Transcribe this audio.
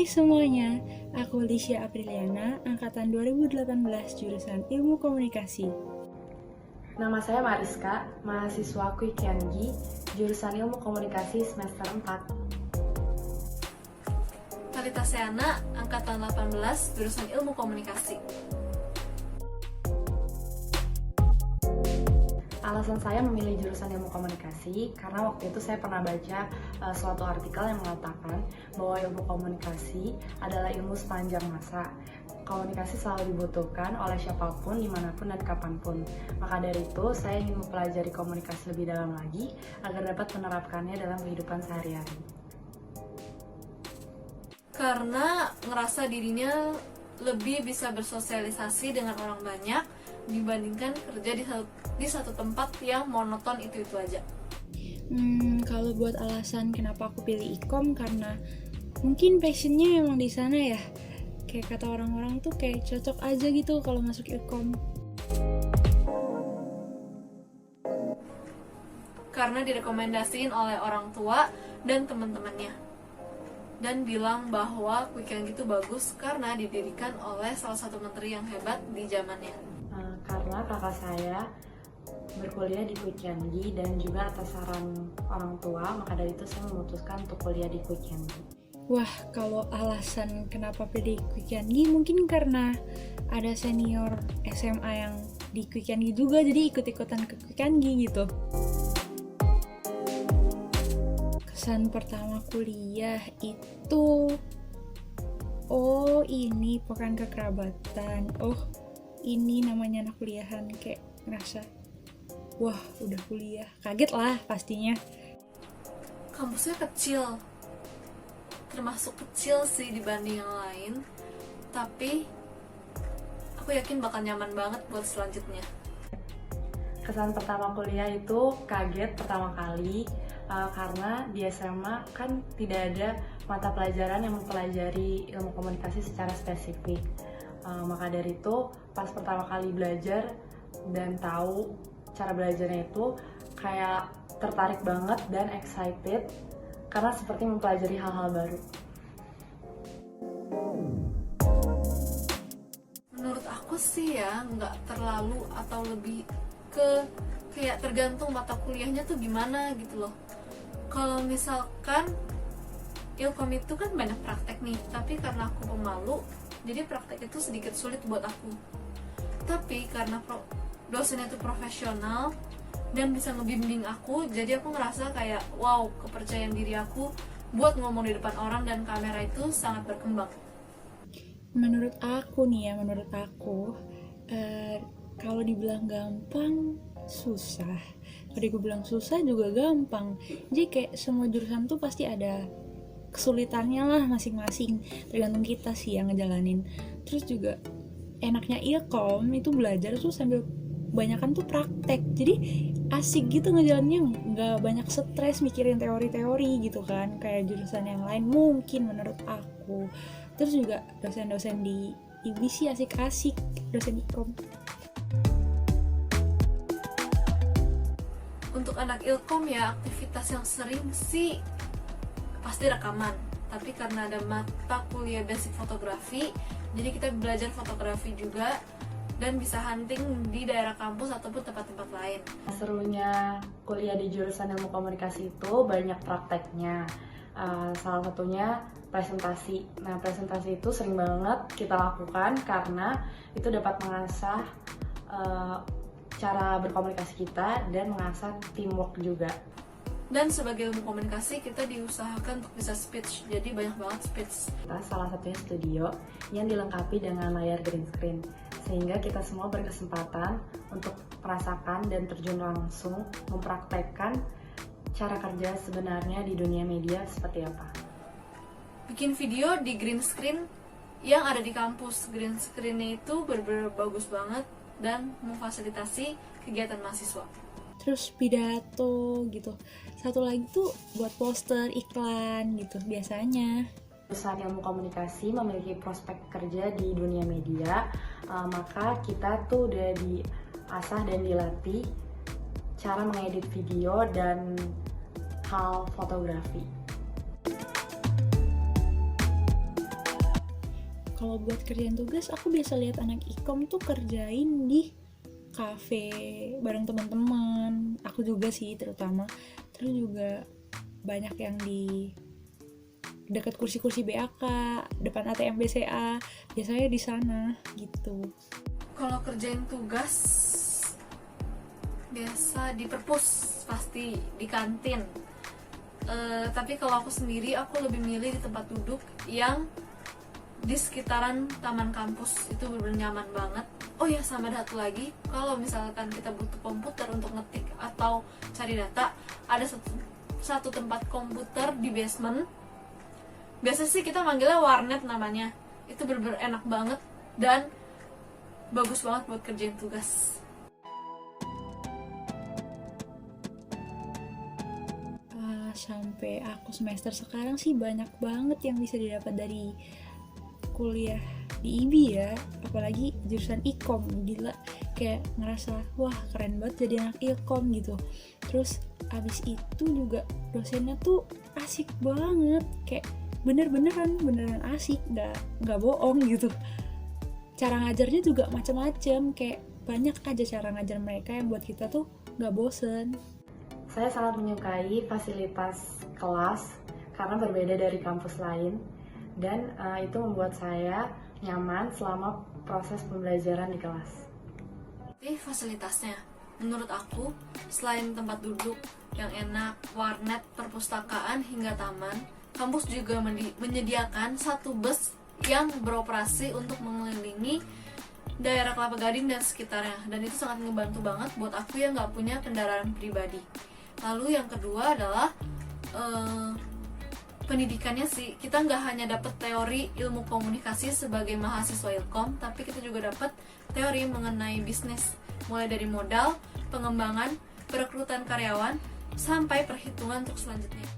Hai semuanya, aku Lisha Apriliana, angkatan 2018 jurusan Ilmu Komunikasi. Nama saya Mariska, mahasiswa Kwikiangi, jurusan Ilmu Komunikasi semester 4. Talita Seana, angkatan 18, jurusan Ilmu Komunikasi. Alasan saya memilih jurusan Ilmu Komunikasi karena waktu itu saya pernah baca suatu artikel yang mengatakan bahwa ilmu komunikasi adalah ilmu sepanjang masa. Komunikasi selalu dibutuhkan oleh siapapun, dimanapun, dan kapanpun. Maka dari itu, saya ingin mempelajari komunikasi lebih dalam lagi agar dapat menerapkannya dalam kehidupan sehari-hari. Karena ngerasa dirinya lebih bisa bersosialisasi dengan orang banyak dibandingkan kerja di satu tempat yang monoton itu aja. Kalau buat alasan kenapa aku pilih ikom, karena mungkin passionnya emang di sana ya. Kayak kata orang-orang tuh kayak cocok aja gitu kalau masuk ikom. Karena direkomendasiin oleh orang tua dan teman-temannya. Dan bilang bahwa Kwikiangi itu bagus karena didirikan oleh salah satu menteri yang hebat di zamannya. Karena kakak saya berkuliah di Kwikiangi dan juga atas saran orang tua, maka dari itu saya memutuskan untuk kuliah di Kwikiangi. Wah, kalau alasan kenapa pilih Kwikiangi mungkin karena ada senior SMA yang di Kwikiangi juga, jadi ikut-ikutan ke Kwikiangi gitu. Kesan pertama kuliah itu, oh ini pekan kekerabatan, oh ini namanya anak kuliahan, kayak ngerasa wah udah kuliah, kaget lah pastinya. Kampusnya kecil, termasuk kecil sih dibanding yang lain, tapi aku yakin bakal nyaman banget buat selanjutnya. Kesan pertama kuliah itu kaget pertama kali karena di SMA kan tidak ada mata pelajaran yang mempelajari ilmu komunikasi secara spesifik. Maka dari itu pas pertama kali belajar dan tahu cara belajarnya itu kayak tertarik banget dan excited karena seperti mempelajari hal-hal baru. Menurut aku sih ya nggak terlalu atau lebih ke kayak tergantung mata kuliahnya tuh gimana gitu loh. Kalau misalkan ilkom itu kan banyak praktek nih, tapi karena aku pemalu jadi praktek itu sedikit sulit buat aku. Tapi karena dosennya itu profesional dan bisa ngebimbing aku, jadi aku ngerasa kayak wow, kepercayaan diri aku buat ngomong di depan orang dan kamera itu sangat berkembang. Menurut aku kalau dibilang gampang susah, kalau dibilang susah juga gampang. Jadi kayak semua jurusan tuh pasti ada kesulitannya lah masing-masing, tergantung kita sih yang ngejalanin. Terus juga enaknya ilkom itu belajar tuh sambil banyakan tuh praktek, jadi asik gitu ngejalaninnya, nggak banyak stres mikirin teori-teori gitu kan kayak jurusan yang lain mungkin menurut aku. Terus juga dosen-dosen di IB sih asik-asik, dosen ikom. Untuk anak ilkom ya, aktivitas yang sering sih pasti rekaman. Tapi karena ada mata kuliah basic fotografi, jadi kita belajar fotografi juga dan bisa hunting di daerah kampus ataupun tempat-tempat lain. Serunya kuliah di jurusan ilmu komunikasi itu banyak prakteknya. Salah satunya presentasi. Nah, presentasi itu sering banget kita lakukan karena itu dapat mengasah cara berkomunikasi kita dan mengasah teamwork juga. Dan sebagai ilmu komunikasi kita diusahakan untuk bisa speech, jadi banyak banget speech. Salah satunya studio yang dilengkapi dengan layar green screen, sehingga kita semua berkesempatan untuk merasakan dan terjun langsung mempraktekkan cara kerja sebenarnya di dunia media seperti apa. Bikin video di green screen yang ada di kampus. Green screen-nya itu benar-benar bagus banget dan memfasilitasi kegiatan mahasiswa. Terus pidato gitu. Satu lagi tuh buat poster, iklan gitu biasanya. Jurusan ilmu komunikasi memiliki prospek kerja di dunia media, maka kita tuh udah diasah dan dilatih cara mengedit video dan hal fotografi. kalau buat kerjaan tugas aku biasa lihat anak ikom tuh kerjain di kafe bareng teman-teman, aku juga sih terutama. Terus juga banyak yang di dekat kursi-kursi BAK, depan ATM BCA, biasanya di sana gitu. Kalau kerjain tugas biasa di perpus, pasti di kantin. Tapi kalau aku sendiri, aku lebih milih di tempat duduk yang di sekitaran taman kampus, itu bener-bener nyaman banget. Oh ya, sama ada satu lagi, kalau misalkan kita butuh komputer untuk ngetik atau cari data, ada satu tempat komputer di basement. Biasa sih kita manggilnya warnet namanya. Itu bener-bener enak banget dan bagus banget buat kerjain tugas. Sampai aku semester sekarang sih banyak banget yang bisa didapat dari kuliah di IB ya, apalagi jurusan ikom. Gila, kayak ngerasa wah keren banget jadi anak ilkom gitu. Terus abis itu juga dosennya tuh asik banget, kayak beneran asik, nggak bohong gitu. Cara ngajarnya juga macam-macam, kayak banyak aja cara ngajar mereka yang buat kita tuh nggak bosen. Saya sangat menyukai fasilitas kelas karena berbeda dari kampus lain, dan itu membuat saya nyaman selama proses pembelajaran di kelas. Fasilitasnya, menurut aku, selain tempat duduk yang enak, warnet, perpustakaan, hingga taman, kampus juga menyediakan satu bus yang beroperasi untuk mengelilingi daerah Kelapa Gading dan sekitarnya, dan itu sangat ngebantu banget buat aku yang nggak punya kendaraan pribadi. Lalu yang kedua adalah pendidikannya sih. Kita nggak hanya dapat teori ilmu komunikasi sebagai mahasiswa ilkom, tapi kita juga dapat teori mengenai bisnis, mulai dari modal, pengembangan, perekrutan karyawan, sampai perhitungan untuk selanjutnya.